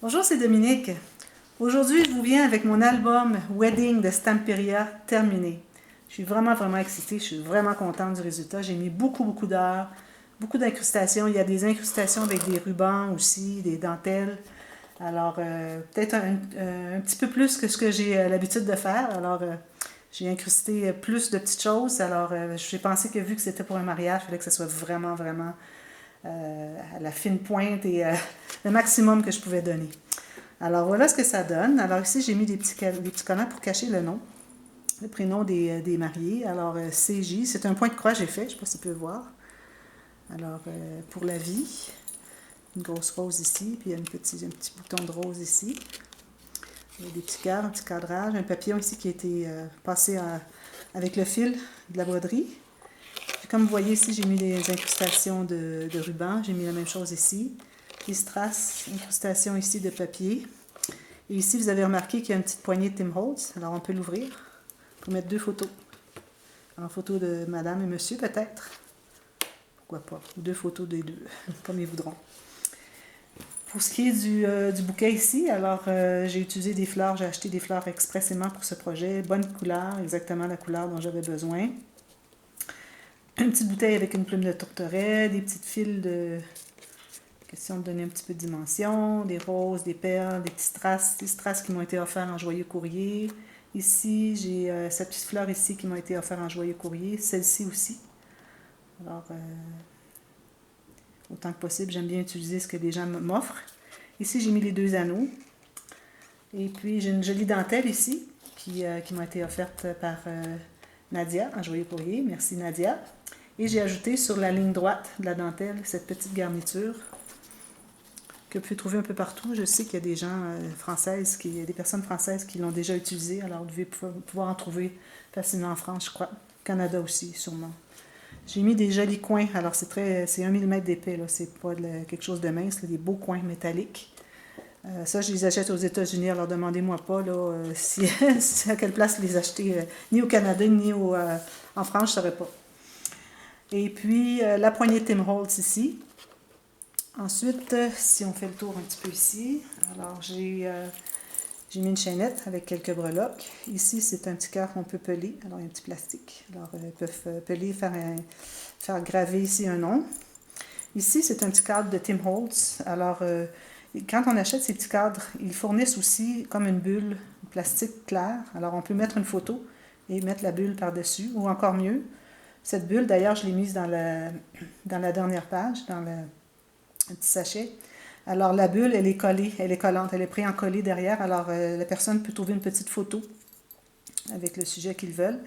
Bonjour, c'est Dominique. Aujourd'hui, je vous viens avec mon album Wedding de Stamperia terminé. Je suis vraiment excitée, je suis vraiment contente du résultat. J'ai mis beaucoup d'heures, beaucoup d'incrustations. Il y a des incrustations avec des rubans aussi, des dentelles. Alors, peut-être un petit peu plus que ce que j'ai l'habitude de faire. Alors, j'ai incrusté plus de petites choses. Alors, j'ai pensé que vu que c'était pour un mariage, il fallait que ce soit vraiment à la fine pointe et le maximum que je pouvais donner. Alors voilà ce que ça donne. Alors ici, j'ai mis des petits collants pour cacher le nom, le prénom des mariés. Alors CJ, c'est un point de croix que j'ai fait, je ne sais pas si tu peux voir. Alors pour la vie, une grosse rose ici, puis il y a un petit bouton de rose ici. Il y a des petits cœurs, un petit cadrage, un papillon ici qui a été passé avec le fil de la broderie. Puis comme vous voyez ici, j'ai mis des incrustations de ruban. J'ai mis la même chose ici. Des strass, incrustations ici de papier. Et ici, vous avez remarqué qu'il y a une petite poignée de Tim Holtz. Alors, on peut l'ouvrir pour mettre deux photos. En photo de madame et monsieur, peut-être. Pourquoi pas. Ou deux photos des deux, comme ils voudront. Pour ce qui est du bouquet ici, alors j'ai utilisé des fleurs. J'ai acheté des fleurs expressément pour ce projet. Bonne couleur, exactement la couleur dont j'avais besoin. Une petite bouteille avec une plume de tourterelle, des petites fils de... Question de donner un petit peu de dimension, des roses, des perles, des strass qui m'ont été offerts en joyeux courrier. Ici, j'ai cette petite fleur ici qui m'a été offerte en joyeux courrier, celle-ci aussi. Alors, autant que possible, j'aime bien utiliser ce que les gens m'offrent. Ici, j'ai mis les deux anneaux. Et puis, j'ai une jolie dentelle ici qui m'a été offerte par Nadia en joyeux courrier. Merci Nadia. Et j'ai ajouté sur la ligne droite de la dentelle cette petite garniture que vous pouvez trouver un peu partout. Je sais qu'il y a des gens françaises, des personnes françaises qui l'ont déjà utilisé, alors vous devez pouvoir en trouver facilement en France, je crois. Canada aussi, sûrement. J'ai mis des jolis coins, alors c'est 1 mm d'épais, là, c'est pas quelque chose de mince, là, des beaux coins métalliques. Ça, je les achète aux États-Unis, alors demandez-moi pas là, à quelle place les acheter, ni au Canada, ni en France, je ne saurais pas. Et puis, la poignée de Tim Holtz ici. Ensuite, si on fait le tour un petit peu ici, alors j'ai mis une chaînette avec quelques breloques. Ici, c'est un petit cœur qu'on peut peler. Alors, il y a un petit plastique. Alors, ils peuvent peler, faire graver ici un nom. Ici, c'est un petit cadre de Tim Holtz. Alors, quand on achète ces petits cadres, ils fournissent aussi comme une bulle plastique claire. Alors, on peut mettre une photo et mettre la bulle par-dessus, ou encore mieux. Cette bulle, d'ailleurs, je l'ai mise dans la dernière page, dans le petit sachet. Alors, la bulle, elle est collée, elle est collante, elle est pré-encollée derrière. Alors, la personne peut trouver une petite photo avec le sujet qu'ils veulent.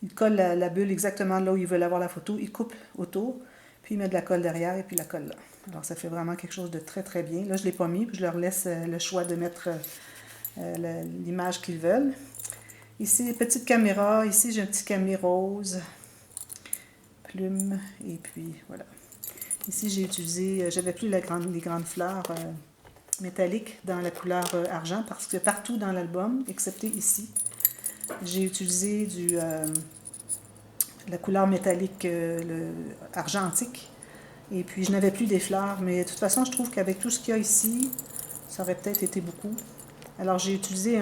Ils collent la bulle exactement là où ils veulent avoir la photo. Ils coupent autour, puis ils mettent de la colle derrière et puis la colle là. Alors, ça fait vraiment quelque chose de très bien. Là, je ne l'ai pas mis, puis je leur laisse le choix de mettre l'image qu'ils veulent. Ici, petite caméra. Ici, j'ai un petit camé rose, plume, et puis voilà. Ici, j'ai utilisé, j'avais plus les grandes fleurs métalliques dans la couleur argent parce que partout dans l'album, excepté ici, j'ai utilisé la couleur métallique argent antique. Et puis, je n'avais plus des fleurs, mais de toute façon, je trouve qu'avec tout ce qu'il y a ici, ça aurait peut-être été beaucoup. Alors, j'ai utilisé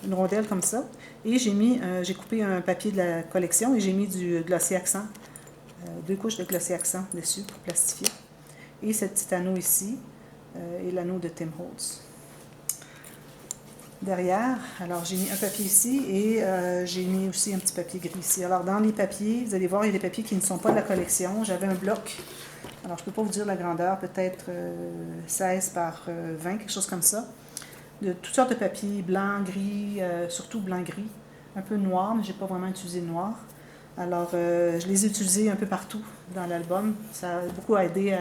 une rondelle comme ça et j'ai coupé un papier de la collection et j'ai mis du glossy accent. 2 couches de glossy accent dessus pour plastifier. Et ce petit anneau ici, et l'anneau de Tim Holtz. Derrière, alors j'ai mis un papier ici et j'ai mis aussi un petit papier gris ici. Alors dans les papiers, vous allez voir, il y a des papiers qui ne sont pas de la collection. J'avais un bloc, alors je ne peux pas vous dire la grandeur, peut-être 16 par 20, quelque chose comme ça. De toutes sortes de papiers, blanc, gris, surtout blanc-gris, un peu noir, mais je n'ai pas vraiment utilisé le noir. Alors, je les ai utilisés un peu partout dans l'album. Ça a beaucoup aidé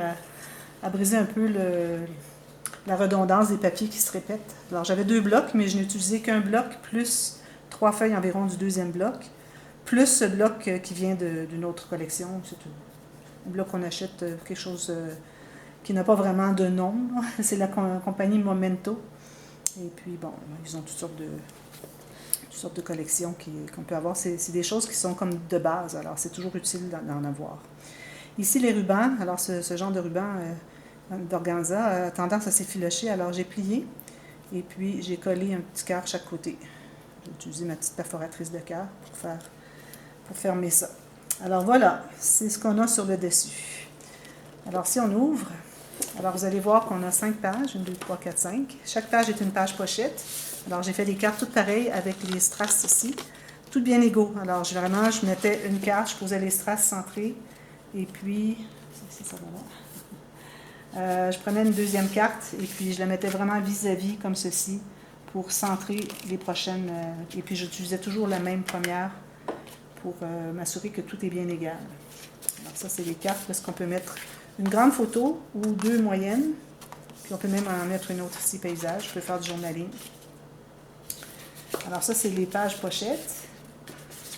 à briser un peu la redondance des papiers qui se répètent. Alors, j'avais 2 blocs, mais je n'ai utilisé qu'un bloc, plus 3 feuilles environ du deuxième bloc, plus ce bloc qui vient d'une autre collection. C'est un bloc qu'on achète, quelque chose qui n'a pas vraiment de nom. C'est la compagnie Momento. Et puis, bon, ils ont toutes sortes de collections qu'on peut avoir. C'est des choses qui sont comme de base, alors c'est toujours utile d'en avoir. Ici, les rubans. Alors, ce genre de ruban, d'organza a tendance à s'effilocher, alors j'ai plié et puis j'ai collé un petit cœur chaque côté. J'ai utilisé ma petite perforatrice de cœur pour fermer ça. Alors voilà, c'est ce qu'on a sur le dessus. Alors si on ouvre, alors vous allez voir qu'on a 5 pages, 1, 2, 3, 4, 5. Chaque page est une page pochette. Alors j'ai fait des cartes toutes pareilles avec les strass ici, toutes bien égaux. Alors je mettais une carte, je posais les strass centrés et puis, ça je prenais une deuxième carte et puis je la mettais vraiment vis-à-vis comme ceci pour centrer les prochaines. Et puis j'utilisais toujours la même première pour m'assurer que tout est bien égal. Alors ça, c'est les cartes parce qu'on peut mettre une grande photo ou 2 moyennes. Puis on peut même en mettre une autre ici, paysage. Je peux faire du journaling. Alors ça, c'est les pages pochettes.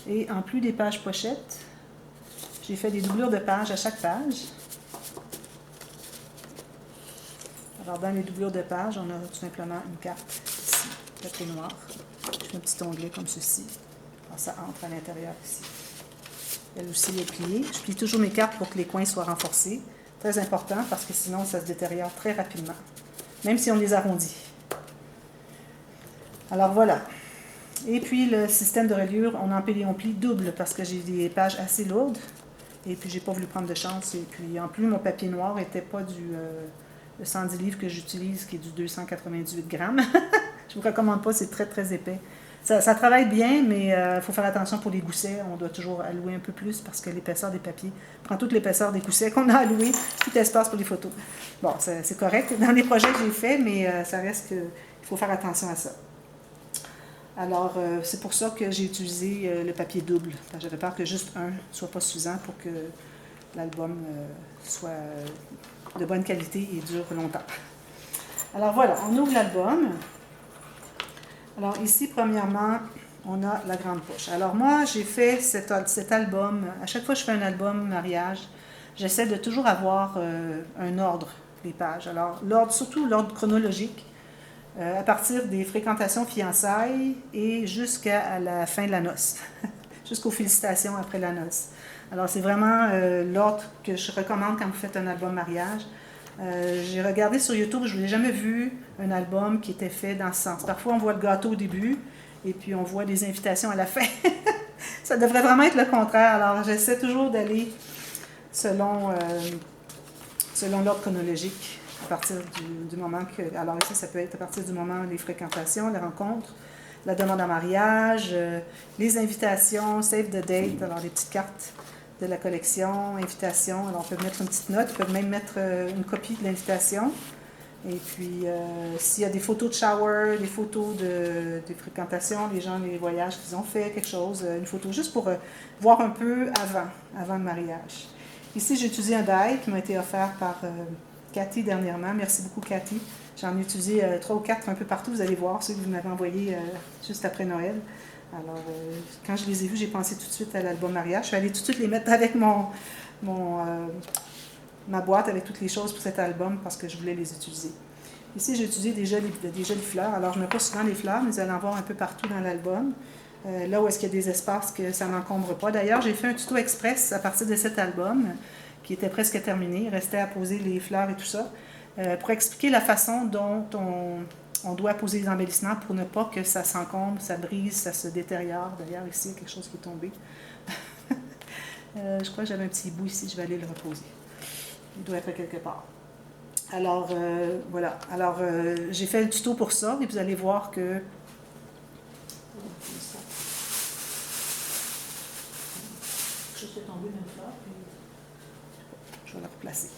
Et en plus des pages pochettes, j'ai fait des doublures de pages à chaque page. Alors dans les doublures de pages, on a tout simplement une carte ici, papier noir. Je fais un petit onglet comme ceci. Alors ça entre à l'intérieur ici. Elle aussi est pliée. Je plie toujours mes cartes pour que les coins soient renforcés. Très important parce que sinon ça se détériore très rapidement, même si on les arrondit. Alors voilà. Et puis le système de reliure, on plie double parce que j'ai des pages assez lourdes. Et puis j'ai pas voulu prendre de chance. Et puis en plus, mon papier noir n'était pas le 110 livres que j'utilise, qui est du 298 grammes. Je ne vous recommande pas, c'est très très épais. Ça travaille bien, mais il faut faire attention pour les goussets. On doit toujours allouer un peu plus parce que l'épaisseur des papiers prend toute l'épaisseur des goussets qu'on a alloués, tout l'espace pour les photos. Bon, c'est correct dans les projets que j'ai faits, mais ça reste qu'il faut faire attention à ça. Alors, c'est pour ça que j'ai utilisé le papier double. J'avais peur que juste un ne soit pas suffisant pour que l'album soit de bonne qualité et dure longtemps. Alors voilà, on ouvre l'album. Alors ici, premièrement, on a la grande poche. Alors moi, j'ai fait cet album, à chaque fois que je fais un album mariage, j'essaie de toujours avoir un ordre des pages. Alors, surtout l'ordre chronologique, à partir des fréquentations fiançailles et jusqu'à la fin de la noce, jusqu'aux félicitations après la noce. Alors, c'est vraiment l'ordre que je recommande quand vous faites un album mariage. J'ai regardé sur YouTube, je n'ai jamais vu un album qui était fait dans ce sens. Parfois, on voit le gâteau au début et puis on voit des invitations à la fin. Ça devrait vraiment être le contraire. Alors, j'essaie toujours d'aller selon l'ordre chronologique à partir du moment que... Alors ici, ça peut être à partir du moment des fréquentations, les rencontres, la demande en mariage, les invitations, save the date, alors les petites cartes de la collection, invitation. Alors, on peut mettre une petite note, on peut même mettre une copie de l'invitation. Et puis, s'il y a des photos de shower, des photos des fréquentations, les gens, les voyages qu'ils ont fait, quelque chose, une photo juste pour voir un peu avant le mariage. Ici, j'ai utilisé un die qui m'a été offert par Cathy dernièrement. Merci beaucoup, Cathy. J'en ai utilisé 3 ou 4 un peu partout. Vous allez voir ceux que vous m'avez envoyés juste après Noël. Alors, quand je les ai vus, j'ai pensé tout de suite à l'album mariage. Je suis allée tout de suite les mettre avec ma boîte avec toutes les choses pour cet album parce que je voulais les utiliser. Ici, j'ai utilisé des jolies fleurs. Alors, je ne mets pas souvent les fleurs, mais vous allez en voir un peu partout dans l'album. Là où est-ce qu'il y a des espaces que ça n'encombre pas. D'ailleurs, j'ai fait un tuto express à partir de cet album qui était presque terminé. Il restait à poser les fleurs et tout ça pour expliquer la façon dont on doit poser les embellissements pour ne pas que ça s'encombre, ça brise, ça se détériore. D'ailleurs, ici, il y a quelque chose qui est tombé. Je crois que j'avais un petit bout ici, je vais aller le reposer. Il doit être quelque part. Alors, voilà. Alors, j'ai fait le tuto pour ça et vous allez voir que... Je fais tomber une fleur, puis je vais la replacer.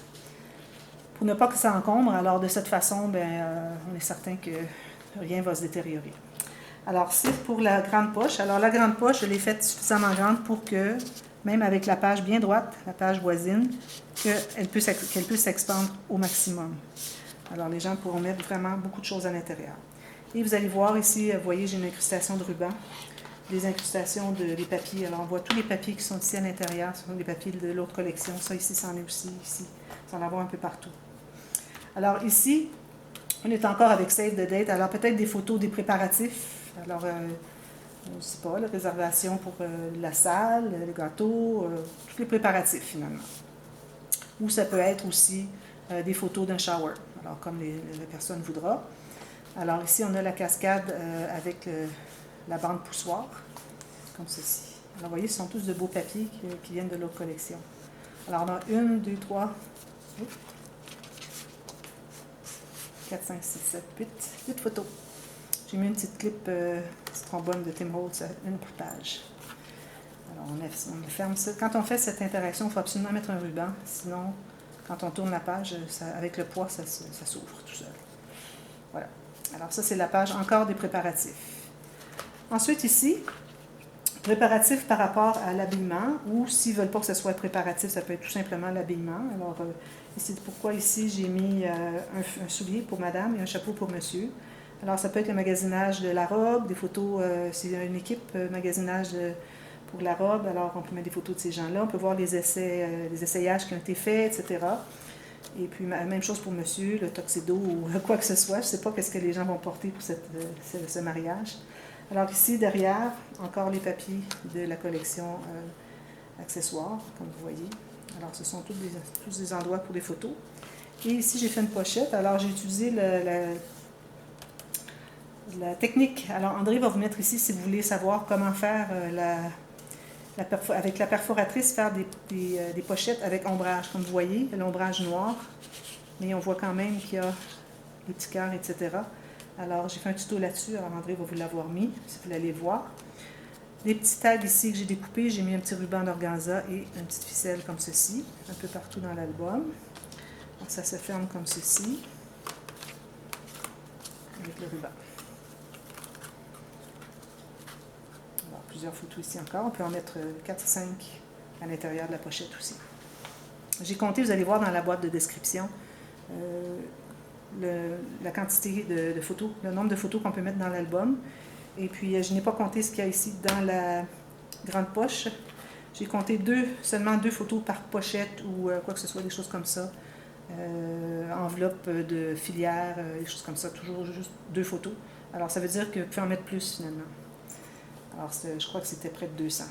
Pour ne pas que ça encombre, alors de cette façon, on est certain que rien ne va se détériorer. Alors, c'est pour la grande poche. Alors, la grande poche, je l'ai faite suffisamment grande pour que, même avec la page bien droite, la page voisine, qu'elle puisse s'expandre au maximum. Alors, les gens pourront mettre vraiment beaucoup de choses à l'intérieur. Et vous allez voir ici, vous voyez, j'ai une incrustation de ruban, des incrustations des papiers. Alors, on voit tous les papiers qui sont ici à l'intérieur. Ce sont les papiers de l'autre collection. Ça, ici, c'en est aussi, ici. Ça en avoir un peu partout. Alors, ici, on est encore avec Save the Date. Alors, peut-être des photos des préparatifs. Alors, je ne sais pas, la réservation pour la salle, le gâteau, tous les préparatifs, finalement. Ou ça peut être aussi des photos d'un shower, alors comme la personne voudra. Alors ici, on a la cascade avec la bande poussoir, comme ceci. Alors vous voyez, ce sont tous de beaux papiers qui viennent de l'autre collection. Alors on a 1, 2, 3, 4, 5, 6, 7, 8 photos. J'ai mis une petite clip trombone de Tim Holtz, une par page. Alors on ferme ça. Quand on fait cette interaction, il faut absolument mettre un ruban, sinon quand on tourne la page, avec le poids, ça s'ouvre tout seul. Voilà. Alors ça, c'est la page encore des préparatifs. Ensuite ici, préparatifs par rapport à l'habillement, ou s'ils ne veulent pas que ce soit préparatif, ça peut être tout simplement l'habillement. Alors c'est pourquoi ici j'ai mis un soulier pour madame et un chapeau pour monsieur. Alors ça peut être le magasinage de la robe, des photos, c'est une équipe magasinage pour la robe, alors on peut mettre des photos de ces gens-là, on peut voir les essayages qui ont été faits, etc. Et puis même chose pour monsieur, le tuxedo ou quoi que ce soit, je ne sais pas qu'est-ce que les gens vont porter pour ce mariage. Alors ici, derrière, encore les papiers de la collection accessoires, comme vous voyez. Alors ce sont tous des endroits pour les photos. Et ici, j'ai fait une pochette. Alors j'ai utilisé la technique. Alors André va vous mettre ici si vous voulez savoir comment faire avec la perforatrice, faire des pochettes avec ombrage. Comme vous voyez, l'ombrage noir, mais on voit quand même qu'il y a les petits cœurs, etc. Alors, j'ai fait un tuto là-dessus. Alors, André va vous l'avoir mis, si vous l'allez voir. Des petits tags ici que j'ai découpés. J'ai mis un petit ruban d'organza et une petite ficelle comme ceci, un peu partout dans l'album. Donc, ça se ferme comme ceci, avec le ruban. Alors, plusieurs photos ici encore. On peut en mettre 4-5 à l'intérieur de la pochette aussi. J'ai compté, vous allez voir dans la boîte de description, la quantité de photos, le nombre de photos qu'on peut mettre dans l'album. Et puis, je n'ai pas compté ce qu'il y a ici dans la grande poche. J'ai compté seulement 2 photos par pochette ou quoi que ce soit, des choses comme ça. Enveloppe de filière, des choses comme ça, toujours juste 2 photos. Alors, ça veut dire que vous pouvez en mettre plus finalement. Alors, je crois que c'était près de 200.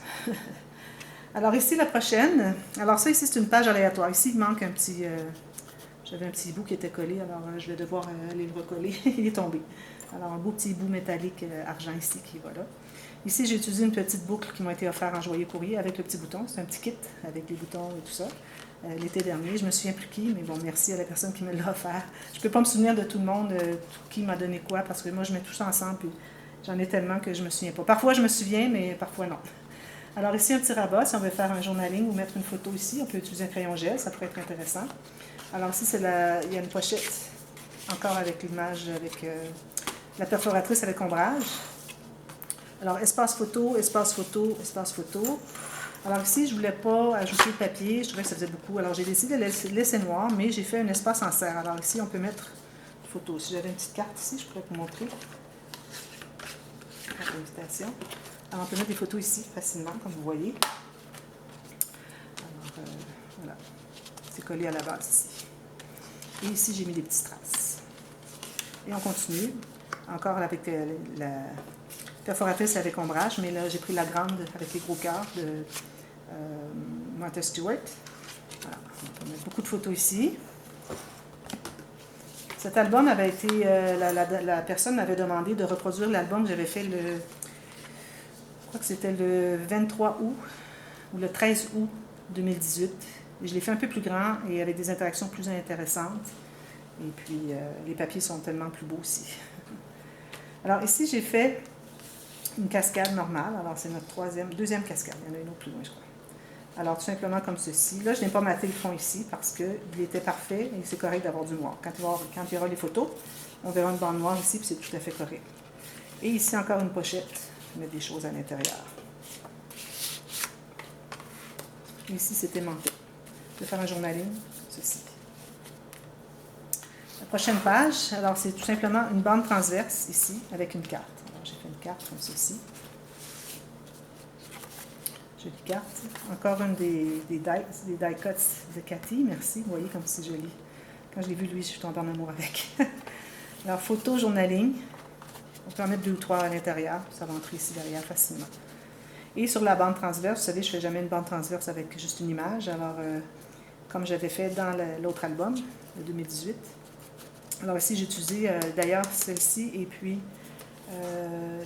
Alors, ici, la prochaine. Alors, ça, ici, c'est une page aléatoire. Ici, il manque un petit... J'avais un petit bout qui était collé, alors je vais devoir aller le recoller. Il est tombé. Alors, un beau petit bout métallique argent ici qui va là. Ici, j'ai utilisé une petite boucle qui m'a été offerte en joyeux courrier avec le petit bouton. C'est un petit kit avec les boutons et tout ça. L'été dernier, je me souviens plus qui, mais bon, merci à la personne qui me l'a offert. Je ne peux pas me souvenir de tout le monde, qui m'a donné quoi, parce que moi, je mets tout ça ensemble, puis j'en ai tellement que je ne me souviens pas. Parfois, je me souviens, mais parfois, non. Alors, ici, un petit rabat. Si on veut faire un journaling ou mettre une photo ici, on peut utiliser un crayon gel, ça pourrait être intéressant. Alors ici, il y a une pochette, encore avec l'image, avec la perforatrice avec ombrage. Alors, espace photo, espace photo, espace photo. Alors ici, je ne voulais pas ajouter de papier, je trouvais que ça faisait beaucoup. Alors, j'ai décidé de laisser noir, mais j'ai fait un espace en serre. Alors ici, on peut mettre une photo. Si j'avais une petite carte ici, je pourrais vous montrer. Carte d'invitation. Alors, on peut mettre des photos ici facilement, comme vous voyez. Alors, voilà. C'est collé à la base ici. Et ici, j'ai mis des petites traces. Et on continue. Encore avec la perforatrice avec ombrage, mais là, j'ai pris la grande avec les gros cœurs de Martha Stewart. Voilà. On peut mettre beaucoup de photos ici. Cet album avait été... la personne m'avait demandé de reproduire l'album que j'avais fait je crois que c'était le 23 août ou le 13 août 2018. Je l'ai fait un peu plus grand et avec des interactions plus intéressantes. Et puis, les papiers sont tellement plus beaux aussi. Alors ici, j'ai fait une cascade normale. Alors, c'est notre deuxième cascade. Il y en a une autre plus loin, je crois. Alors, tout simplement comme ceci. Là, je n'ai pas maté le fond ici parce qu'il était parfait et c'est correct d'avoir du noir. Quand il y aura les photos, on verra une bande noire ici, puis c'est tout à fait correct. Et ici, encore une pochette. Je vais mettre des choses à l'intérieur. Ici, c'est aimanté. Je vais faire un journaling, ceci. La prochaine page, alors c'est tout simplement une bande transverse ici, avec une carte. Alors j'ai fait une carte comme ceci. Jolie carte. Encore une des die cuts de Cathy, merci. Vous voyez comme c'est joli. Quand je l'ai vu, lui, je suis tombée en amour avec. Alors, photo, journaling. On peut en mettre 2 ou 3 à l'intérieur. Ça va entrer ici derrière facilement. Et sur la bande transverse, vous savez, je ne fais jamais une bande transverse avec juste une image. Alors, comme j'avais fait dans l'autre album, le 2018. Alors ici, j'ai utilisé d'ailleurs celle-ci et puis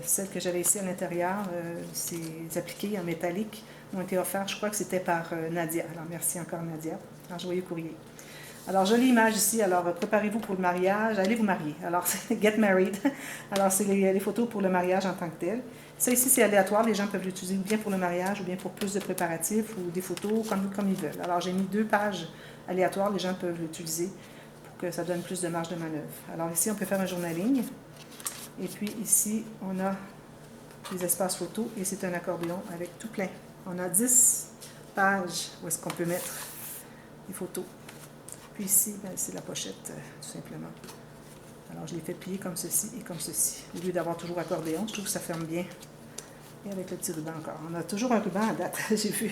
celle que j'avais ici à l'intérieur, ces appliqués en métallique ont été offerts, je crois que c'était par Nadia. Alors merci encore Nadia, en joyeux courrier. Alors jolie image ici, alors préparez-vous pour le mariage, allez vous marier. Alors get married, alors c'est les photos pour le mariage en tant que tel. Ça ici c'est aléatoire, les gens peuvent l'utiliser bien pour le mariage ou bien pour plus de préparatifs ou des photos comme ils veulent. Alors j'ai mis 2 pages aléatoires, les gens peuvent l'utiliser pour que ça donne plus de marge de manœuvre. Alors ici on peut faire un journaling. Et puis ici, on a les espaces photos et c'est un accordéon avec tout plein. On a 10 pages où est-ce qu'on peut mettre les photos. Puis ici, ben, c'est la pochette, tout simplement. Alors, je l'ai fait plier comme ceci et comme ceci. Au lieu d'avoir toujours accordéon, je trouve que ça ferme bien. Et avec le petit ruban encore. On a toujours un ruban à date, j'ai vu.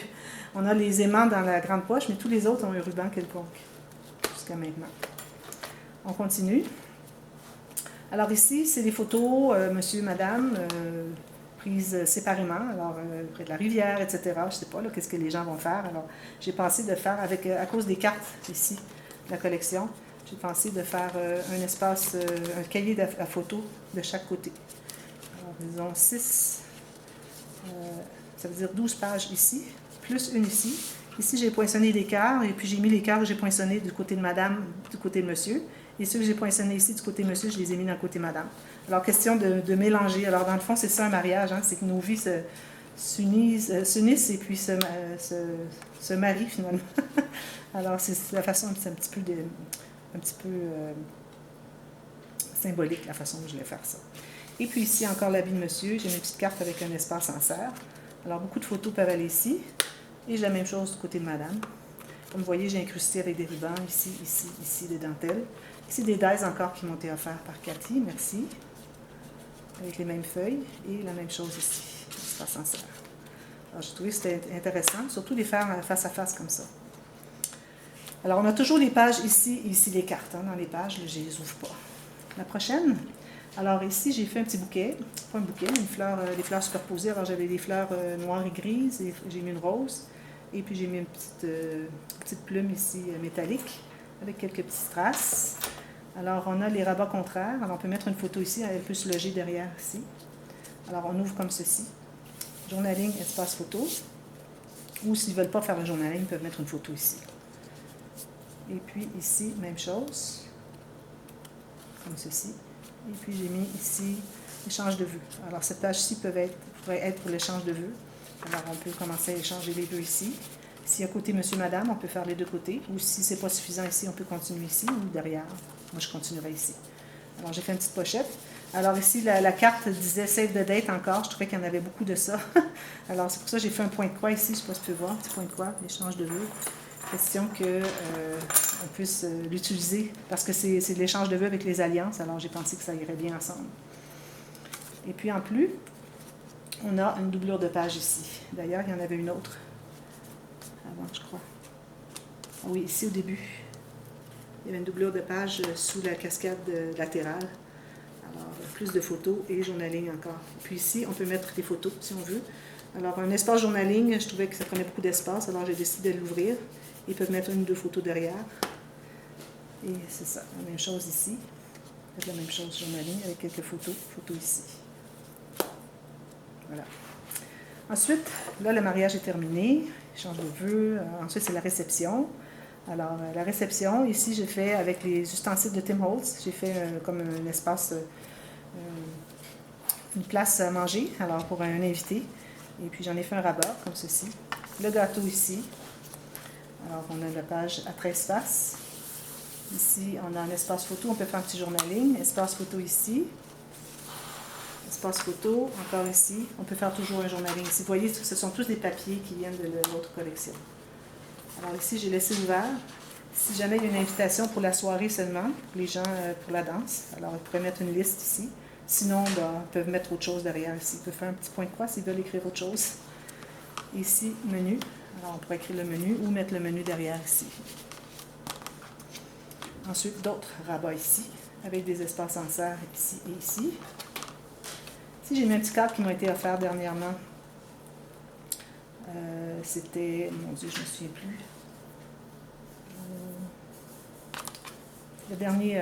On a les aimants dans la grande poche, mais tous les autres ont un ruban quelconque, jusqu'à maintenant. On continue. Alors ici, c'est des photos, monsieur, madame, prises séparément, alors près de la rivière, etc. Je ne sais pas, qu'est-ce que les gens vont faire. Alors, j'ai pensé de faire, à cause des cartes ici, de la collection, j'ai pensé de faire un espace, un cahier à photos de chaque côté. Alors, disons 6, ça veut dire 12 pages ici, plus une ici. Ici, j'ai poinçonné des cœurs, et puis j'ai mis les cœurs que j'ai poinçonnés du côté de madame, du côté de monsieur. Et ceux que j'ai poinçonnés ici du côté monsieur, je les ai mis dans le côté madame. Alors, question de mélanger. Alors, dans le fond, c'est ça un mariage, hein, c'est que nos vies s'unissent et puis se marient finalement. Alors, c'est la façon, c'est un petit peu symbolique, la façon dont je vais faire ça. Et puis ici, encore l'habit de monsieur. J'ai mis une petite carte avec un espace en serre. Alors, beaucoup de photos peuvent aller ici. Et j'ai la même chose du côté de madame. Comme vous voyez, j'ai incrusté avec des rubans, ici, des dentelles. Ici, des dies encore qui m'ont été offerts par Cathy, merci. Avec les mêmes feuilles et la même chose ici, espace en serre. Alors, j'ai trouvé que c'était intéressant, surtout les faire face à face comme ça. Alors, on a toujours les pages ici et ici les cartes. Hein, dans les pages, je ne les ouvre pas. La prochaine, alors ici, j'ai fait un petit bouquet. Pas un bouquet, mais des fleurs superposées. Alors, j'avais des fleurs noires et grises et j'ai mis une rose. Et puis, j'ai mis une petite plume ici métallique avec quelques petites traces. Alors, on a les rabats contraires. Alors, on peut mettre une photo ici. Elle peut se loger derrière ici. Alors, on ouvre comme ceci. Journaling, espace photo. Ou s'ils ne veulent pas faire le journaling, ils peuvent mettre une photo ici. Et puis ici, même chose. Comme ceci. Et puis, j'ai mis ici échange de vues. Alors, cette page-ci pourrait être pour l'échange de vues. Alors, on peut commencer à échanger les vues ici. Si à côté monsieur, madame, on peut faire les deux côtés. Ou si ce n'est pas suffisant ici, on peut continuer ici ou derrière. Moi, je continuerai ici. Alors, j'ai fait une petite pochette. Alors, ici, la carte disait Save the date encore. Je trouvais qu'il y en avait beaucoup de ça. Alors, c'est pour ça que j'ai fait un point de croix ici. Je ne sais pas si tu peux voir. Un petit point de croix, l'échange de vues. Question qu'on puisse l'utiliser parce que c'est de l'échange de vues avec les alliances. Alors, j'ai pensé que ça irait bien ensemble. Et puis, en plus, on a une doublure de page ici. D'ailleurs, il y en avait une autre avant, je crois. Ah oui, ici au début. Il y avait une doublure de page sous la cascade latérale. Alors, plus de photos et journaling encore. Puis ici, on peut mettre des photos si on veut. Alors, un espace journaling, je trouvais que ça prenait beaucoup d'espace, alors j'ai décidé de l'ouvrir. Ils peuvent mettre une ou deux photos derrière. Et c'est ça, la même chose ici. La même chose journaling avec quelques photos ici. Voilà. Ensuite, là, le mariage est terminé. Échange de vœux. Ensuite, c'est la réception. Alors, la réception, ici, j'ai fait avec les ustensiles de Tim Holtz. J'ai fait comme un espace, une place à manger, alors pour un invité. Et puis, j'en ai fait un rabat, comme ceci. Le gâteau ici. Alors, on a la page à 13 faces. Ici, on a un espace photo. On peut faire un petit journaling. Espace photo ici. Espace photo, encore ici. On peut faire toujours un journaling ici. Vous voyez, ce sont tous des papiers qui viennent de l'autre collection. Alors ici, j'ai laissé ouvert. Si jamais il y a une invitation pour la soirée seulement, pour les gens pour la danse, alors ils pourraient mettre une liste ici. Sinon, ben, ils peuvent mettre autre chose derrière ici. Ils peuvent faire un petit point de croix s'ils veulent écrire autre chose. Ici, menu. Alors, on pourrait écrire le menu ou mettre le menu derrière ici. Ensuite, d'autres rabats ici, avec des espaces en serre ici et ici. Ici, j'ai mis un petit cadre qui m'a été offert dernièrement. C'était, mon Dieu, je ne me souviens plus. le dernier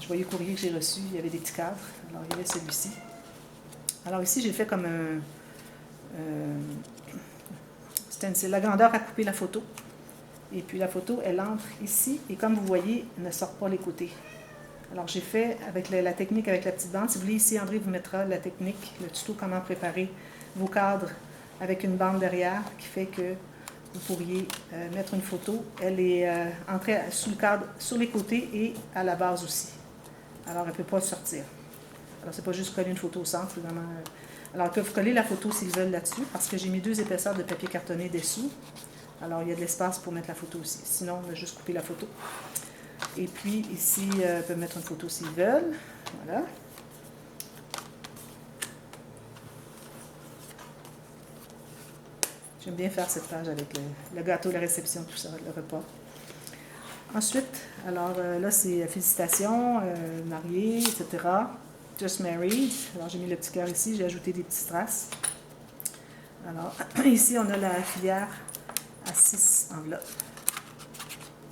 joyeux courrier que j'ai reçu, il y avait des petits cadres. Alors, il y avait celui-ci. Alors ici, j'ai fait comme un... c'est la grandeur à couper la photo. Et puis la photo, elle entre ici. Et comme vous voyez, elle ne sort pas les côtés. Alors j'ai fait avec la technique avec la petite bande. Si vous voulez, ici, André vous mettra la technique, le tuto, comment préparer vos cadres avec une bande derrière qui fait que vous pourriez mettre une photo. Elle est entrée sous le cadre, sur les côtés et à la base aussi. Alors, elle ne peut pas sortir. Alors, c'est pas juste coller une photo au centre, c'est vraiment... Alors, ils peuvent coller la photo s'ils veulent là-dessus, parce que j'ai mis 2 épaisseurs de papier cartonné dessous. Alors, il y a de l'espace pour mettre la photo aussi. Sinon, on va juste couper la photo. Et puis, ici, ils peuvent mettre une photo s'ils veulent. Voilà. J'aime bien faire cette page avec le gâteau, la réception, tout ça, le repas. Ensuite, alors là, c'est félicitations, mariés, etc. Just married. Alors, j'ai mis le petit cœur ici, j'ai ajouté des petits strass. Alors, ici, on a la filière à 6 enveloppes.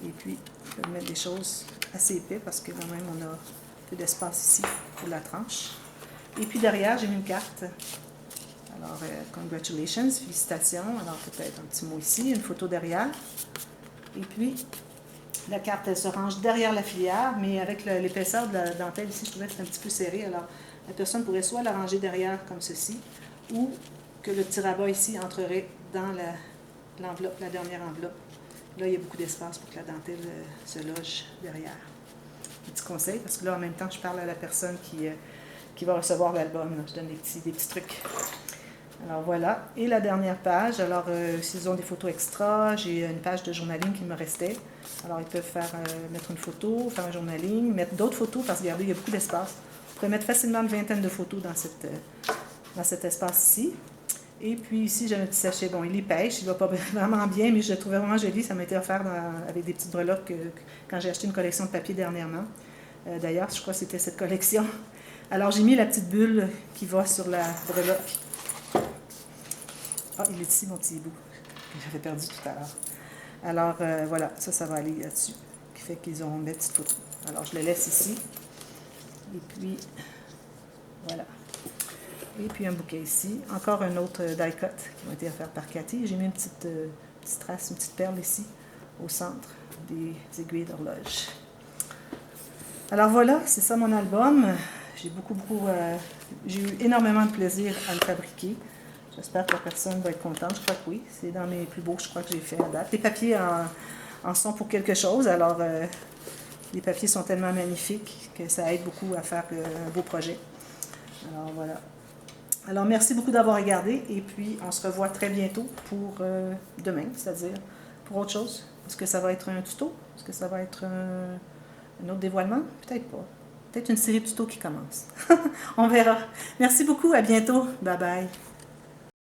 Et puis, je vais mettre des choses assez épais parce que quand même, on a peu d'espace ici pour la tranche. Et puis derrière, j'ai mis une carte. Alors, congratulations, félicitations. Alors, peut-être un petit mot ici, une photo derrière. Et puis, la carte, elle se range derrière la filière, mais avec l'épaisseur de la dentelle ici, je trouvais que c'était un petit peu serré. Alors, la personne pourrait soit la ranger derrière comme ceci, ou que le petit rabat ici entrerait dans l'enveloppe, la dernière enveloppe. Là, il y a beaucoup d'espace pour que la dentelle se loge derrière. Petit conseil, parce que là, en même temps, je parle à la personne qui va recevoir l'album. Je donne des petits trucs. Alors voilà. Et la dernière page, alors s'ils ont des photos extra, j'ai une page de journaling qui me restait. Alors ils peuvent mettre une photo, faire un journaling, mettre d'autres photos, parce que regardez, il y a beaucoup d'espace. Vous pouvez mettre facilement une vingtaine de photos dans cet espace ici. Et puis ici, j'ai un petit sachet. Bon, il est pêche, il ne va pas vraiment bien, mais je le trouvais vraiment joli. Ça m'a été offert avec des petites breloques quand j'ai acheté une collection de papier dernièrement. D'ailleurs, je crois que c'était cette collection. Alors, j'ai mis la petite bulle qui va sur la breloque. Ah, il est ici, mon petit bout, que j'avais perdu tout à l'heure. Alors, voilà, ça va aller là-dessus, qui fait qu'ils auront mes petites photos. Alors, je le laisse ici. Et puis, voilà. Et puis, un bouquet ici. Encore un autre die-cut qui m'a été offert par Cathy. J'ai mis une petite trace, une petite perle ici, au centre des aiguilles d'horloge. Alors, voilà, c'est ça mon album. J'ai eu énormément de plaisir à le fabriquer. J'espère que la personne va être contente. Je crois que oui. C'est dans mes plus beaux, je crois, que j'ai fait à date. Les papiers en sont pour quelque chose. Alors, les papiers sont tellement magnifiques que ça aide beaucoup à faire un beau projet. Alors, voilà. Alors, merci beaucoup d'avoir regardé. Et puis, on se revoit très bientôt pour demain, c'est-à-dire pour autre chose. Est-ce que ça va être un tuto? Est-ce que ça va être un autre dévoilement? Peut-être pas. Peut-être une série de tutos qui commence. On verra. Merci beaucoup. À bientôt. Bye bye.